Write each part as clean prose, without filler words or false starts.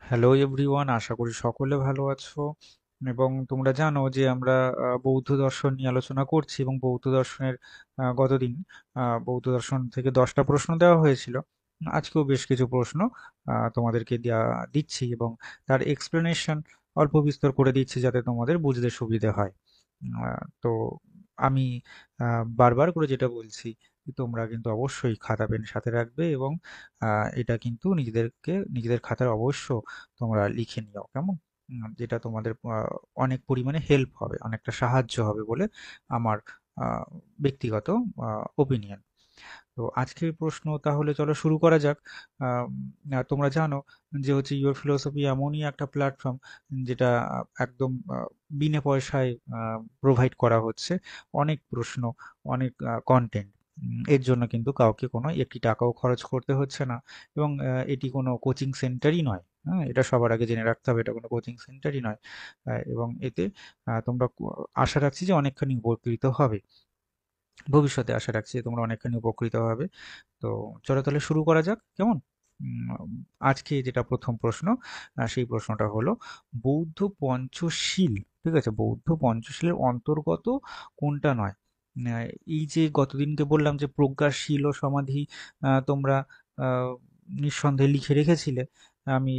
Hello everyone, আশা করি সকলে ভালো আছো। এবং তোমরা জানো যে আমরা বৌদ্ধ দর্শন নিয়ে আলোচনা করছি, এবং বৌদ্ধ দর্শনের গতদিন বৌদ্ধ দর্শন থেকে 10টা প্রশ্ন দেওয়া হয়েছিল। আজকেও বেশ কিছু প্রশ্ন তোমাদেরকে দিচ্ছি, এবং তার এক্সপ্লেনেশন অল্প বিস্তর করে দিচ্ছি যাতে তোমাদের বুঝতে সুবিধে হয়। তো আমি বারবার করে যেটা বলছি, যে তোমরা কিন্তু অবশ্যই খাতা পেন সাথে রাখবে, এবং এটা কিন্তু নিজেদের খাতায় অবশ্য তোমরা লিখে নিও, কেমন? যেটা তোমাদের অনেক পরিমাণে হেল্প হবে, অনেকটা সাহায্য হবে বলে আমার আহ, ব্যক্তিগত ওপিনিয়ন। তো আজকের প্রশ্ন তাহলে চলো শুরু করা যাক। তোমরা জানো যে হচ্ছে ইউর ফিলোসফি এমনই একটা প্ল্যাটফর্ম যেটা একদম বিনা পয়সায় প্রোভাইড করা হচ্ছে অনেক প্রশ্ন, অনেক কন্টেন্ট। এর জন্য কিন্তু কাউকে কোনো একটি টাকাও খরচ করতে হচ্ছে না, এবং এটি কোনো কোচিং সেন্টারই নয়। হ্যাঁ, এটা সবার আগে জেনে রাখতে হবে, এটা কোনো কোচিং সেন্টারই নয়। এবং এতে তোমরা আশা রাখছি যে অনেকখানি উপকৃত হবে। ভবিষ্যতে আশা রাখছি যে তোমরা অনেকখানি উপকৃত হবে। তো চলো তাহলে শুরু করা যাক, কেমন? আজকে যেটা প্রথম প্রশ্ন, সেই প্রশ্নটা হলো বৌদ্ধ পঞ্চশীল, ঠিক আছে, বৌদ্ধ পঞ্চশীলের অন্তর্গত কোনটা নয়? আহ, এই যে গতদিনকে বললাম যে প্রজ্ঞাশীল ও সমাধি তোমরা আহ, নিঃসন্দেহে লিখে রেখেছিলে। আমি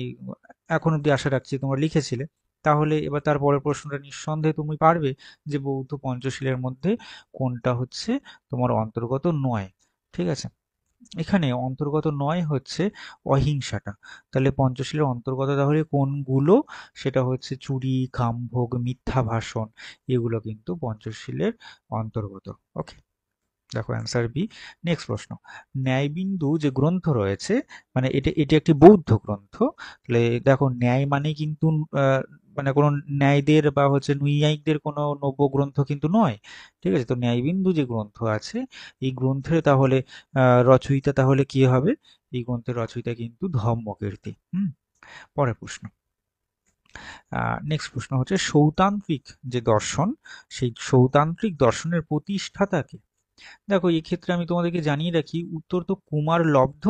এখন অব্দি আশা রাখছি তোমরা লিখেছিলে। তাহলে এবার তার পরের প্রশ্নটা নিঃসন্দেহে তুমি পারবে যে বৌদ্ধ পঞ্চশীলের মধ্যে কোনটা হচ্ছে তোমার অন্তর্গত নয়। ঠিক আছে, এখানে অন্তর্গত নয় হচ্ছে অহিংসাটা। তাহলে পঞ্চশীলের অন্তর্গত তাহলে কোনগুলো? সেটা হচ্ছে চুরি, কামভোগ, মিথ্যা ভাষণ, এগুলো কিন্তু পঞ্চশীলের অন্তর্গত। ওকে, দেখো অ্যান্সার বি। নেক্সট প্রশ্ন, ন্যায়বিন্দু যে গ্রন্থ রয়েছে, মানে এটি এটি একটি বৌদ্ধ গ্রন্থ। তাহলে দেখো, ন্যায় মানে কিন্তু মানে কোনো ন্যায়দের বা হচ্ছে নৈয়ায়িকদের কোনো নব্য গ্রন্থ কিন্তু নয়। ঠিক আছে, তো ন্যায়বিন্দু যে গ্রন্থ আছে, এই গ্রন্থের তাহলে রচয়িতা তাহলে কি হবে? এই গ্রন্থের রচয়িতা কিন্তু ধম্মকীর্তি। পরের প্রশ্ন, নেক্সট প্রশ্ন হচ্ছে সৌতান্ত্রিক যে দর্শন, সেই সৌতান্ত্রিক দর্শনের প্রতিষ্ঠাতা কে? দেখো, এক্ষেত্রে আমি তোমাদেরকে জানিয়ে রাখি, উত্তর তো কুমার লব্ধ।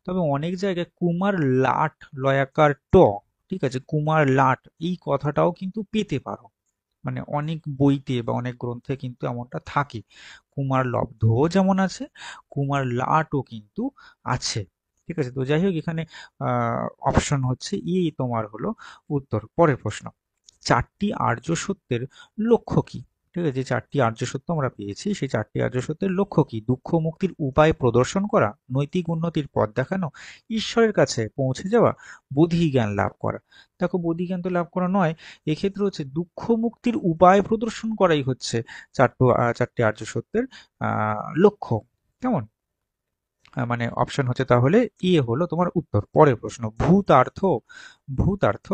তবে অনেক জায়গায় কুমার লাট, লয়াকার ট, ঠিক আছে, কুমার লাট এই কথাটাও কিন্তু পেতে পারো। মানে অনেক বইতে বা অনেক গ্রন্থে কিন্তু এমনটা থাকে। কুমার লব্ধও যেমন আছে, কুমার লাটও কিন্তু আছে। ঠিক আছে, তো যাই হোক, এখানে অপশন হচ্ছে ই তোমার হলো উত্তর। পরের প্রশ্ন, চারটি আর্য সত্যের লক্ষ্য কি? ঠিক আছে, যে চারটি আর্য সত্য আমরা পেয়েছি, সেই চারটি আর্য সত্যের লক্ষ্য কি? দুঃখ মুক্তির উপায় প্রদর্শন করা, নৈতিক উন্নতির পথ দেখানো, ঈশ্বরের কাছে পৌঁছে যাওয়া, বোধি জ্ঞান লাভ করা। দেখো, বোধি জ্ঞান তো লাভ করা নয়, এক্ষেত্রে হচ্ছে দুঃখ মুক্তির উপায় প্রদর্শন করাই হচ্ছে চারটি আর্য সত্যের লক্ষ্য। কেমন? মানে অপশন হচ্ছে তাহলে হলো তোমার উত্তর। পরের প্রশ্ন, ভূতার্থ। ভূতার্থ,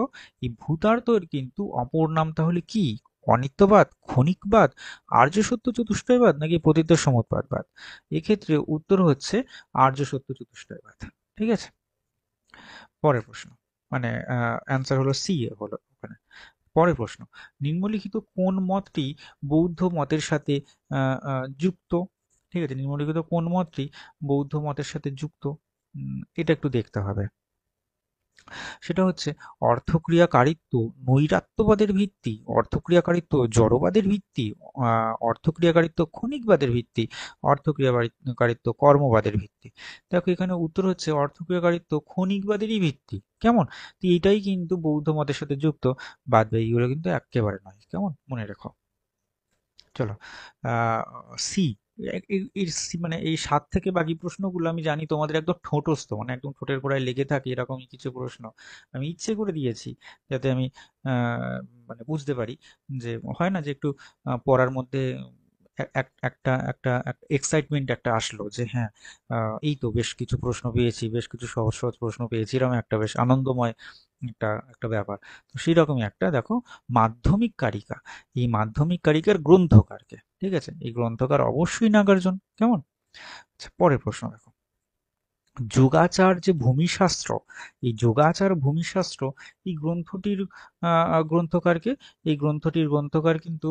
এই ভূতার্থের কিন্তু অপর নাম তাহলে কি? অনিত্যবাদ, ক্ষণিকবাদ, আর্য সত্য চতুষ্টয়বাদ, নাকি প্রতীত সমুৎপাদবাদ? এক্ষেত্রে উত্তর হচ্ছে আর্য সত্য চতুষ্টয়বাদ। ঠিক আছে, পরের প্রশ্ন, মানে অ্যান্সার হলো সি হলো ওখানে। পরের প্রশ্ন, নিম্নলিখিত কোন মতটি বৌদ্ধ মতের সাথে যুক্ত? ঠিক আছে, নিম্নলিখিত কোন মতটি বৌদ্ধ মতের সাথে যুক্ত? এটা একটু দেখতে হবে। সেটা হচ্ছে অর্থক্রিয়াকারিত্ব নৈরাত্যবাদের ভিত্তি, অর্থক্রিয়াকারিত্ব জড়বাদের ভিত্তি, অর্থক্রিয়াকারিত্ব ক্ষণিকবাদের ভিত্তি, অর্থক্রিয়াকারিত্ব কর্মবাদের ভিত্তি। দেখো, এখানে উত্তর হচ্ছে অর্থক্রিয়াকারিত্ব ক্ষণিকবাদেরই ভিত্তি। কেমন? তো এটাই কিন্তু বৌদ্ধ মতের সাথে যুক্ত, বাদ বাকিগুলো কিন্তু একেবারে নয়। কেমন, মনে রেখো। চলো, সি, এর সি মানে এই 7 থেকে বাকি প্রশ্নগুলো আমি জানি তোমাদের একদম ঠোঁটস্থ, মানে একদম ঠোঁটের গোড়ায় লেগে থাকে এরকমই কিছু প্রশ্ন আমি ইচ্ছে করে দিয়েছি, যাতে আমি মানে বুঝতে পারি যে হয় না যে একটু পড়ার মধ্যে একটা একটা এক্সাইটমেন্ট একটা আসলো যে হ্যাঁ, এই তো বেশ কিছু প্রশ্ন পেয়েছি, বেশ কিছু সহজ সহজ প্রশ্ন পেয়েছি, এরকম একটা বেশ আনন্দময় একটা একটা ব্যাপার। তো সেই রকমই একটা দেখো, মাধ্যমিক কারিকা, এই মাধ্যমিক কারিকার গ্রন্থকারকে, ঠিক আছে, এই গ্রন্থকার অবশ্যই নাগার্জুন। কেমন? আচ্ছা, পরের প্রশ্ন দেখো, যোগাচার যে ভূমিশাস্ত্র, এই যোগাচার ভূমিশাস্ত্র এই গ্রন্থটির গ্রন্থকারকে? এই গ্রন্থটির গ্রন্থকার কিন্তু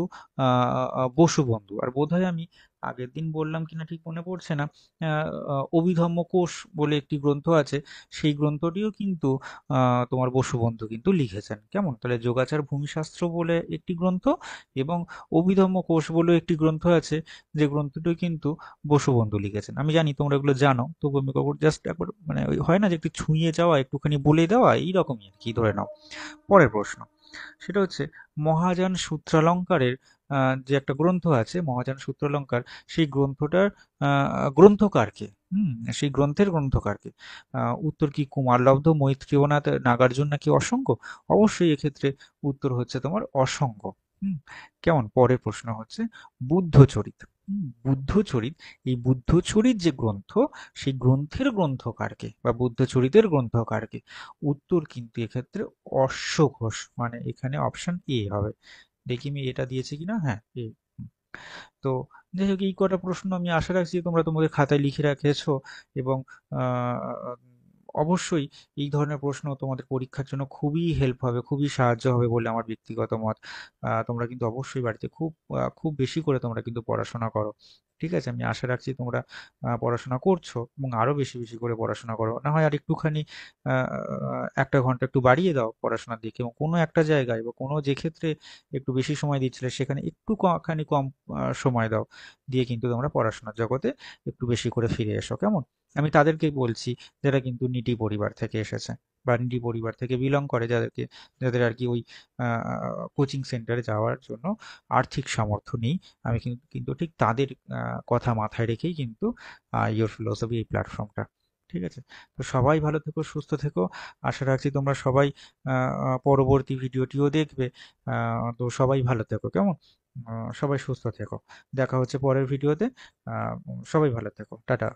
বসুবন্ধু। আর বোধহয় আমি আগের দিন বললাম কিনা ঠিক মনে পড়ছে না, অভিধম্ম কোষ বলে একটি গ্রন্থ আছে, সেই গ্রন্থটিও কিন্তু তোমার বসুবন্ধু কিন্তু লিখেছেন। কেমন? তাহলে যোগাচার ভূমিশাস্ত্র বলে একটি গ্রন্থ এবং অভিধম্ম কোষ বলে একটি গ্রন্থ আছে, যে গ্রন্থটি কিন্তু বসুবন্ধু লিখেছেন। আমি জানি তোমরা এগুলো জানো, তবু আমি জাস্ট একবার মানে ওই হয় না যে একটু ছুঁয়ে যাওয়া, একটুখানি বলে দেওয়া, এইরকমই আর কি, ধরে নাও। পরের প্রশ্ন, সেটা হচ্ছে মহাযান সূত্রালঙ্কারের যে একটা গ্রন্থ আছে, মহাযান সূত্রালঙ্কার, সেই গ্রন্থটার গ্রন্থকারকে? সেই গ্রন্থের গ্রন্থকারকে? উত্তর কি কুমারলব্ধ, মৈত্রেয়নাথ, নাগার্জুন, নাকি অসংখ্য? অবশ্যই এক্ষেত্রে উত্তর হচ্ছে তোমার অসংখ্য। হুম কেমন? পরের প্রশ্ন হচ্ছে বুদ্ধচরিত। বুদ্ধচরিত, এই বুদ্ধচরিত যে গ্রন্থ, সেই গ্রন্থের গ্রন্থকারকে বা বুদ্ধচরিতের গ্রন্থকারকে? উত্তর কিন্তু এক্ষেত্রে অশ্ব ঘোষ, মানে এখানে অপশন এ হবে। দেখি আমি এটা দিয়েছি কিনা, হ্যাঁ এ। তো যাই হোক, এই কটা প্রশ্ন আমি আশা রাখছি তোমরা তোমাদের খাতায় লিখে রেখেছো, এবং আহ, অবশ্যই এই ধরনের প্রশ্ন তোমাদের পরীক্ষার জন্য খুবই হেল্প হবে, খুবই সাহায্য হবে বলে আমার ব্যক্তিগত মত। তোমরা কিন্তু অবশ্যই বাড়িতে খুব বেশি করে তোমরা কিন্তু পড়াশোনা করো। ঠিক আছে, আমি আশা রাখছি তোমরা পড়াশোনা করছো, এবং আরো বেশি বেশি করে পড়াশোনা করো, না হয় আর একটুখানি একটা ঘন্টা একটু বাড়িয়ে দাও পড়াশোনার দিকে, এবং কোনো একটা জায়গায় বা কোনো যে ক্ষেত্রে একটু বেশি সময় দিচ্ছিলে সেখানে একটু খানি কম সময় দাও, দিয়ে কিন্তু তোমরা পড়াশোনার জগতে একটু বেশি করে ফিরে এসো। কেমন? আমি তাদেরকেই বলছি যারা কিন্তু নিটি পরিবার থেকে এসেছে বা নিটি পরিবার থেকে বিলং করে, যাদের আর কি ওই কোচিং সেন্টারে যাওয়ার জন্য আর্থিক সামর্থ্য নেই। আমি কিন্তু কিন্তু ঠিক তাদের কথা মাথায় রেখেই কিন্তু ইয়োর ফিলোসফি এই প্ল্যাটফর্মটা। ঠিক আছে? তো সবাই ভালো থেকো, সুস্থ থেকো। আশা রাখছি তোমরা সবাই পরবর্তী ভিডিওটিও দেখবে। তো সবাই ভালো থেকো। কেমন? সবাই সুস্থ থেকো। দেখা হচ্ছে পরের ভিডিওতে। সবাই ভালো থেকো। টাটা।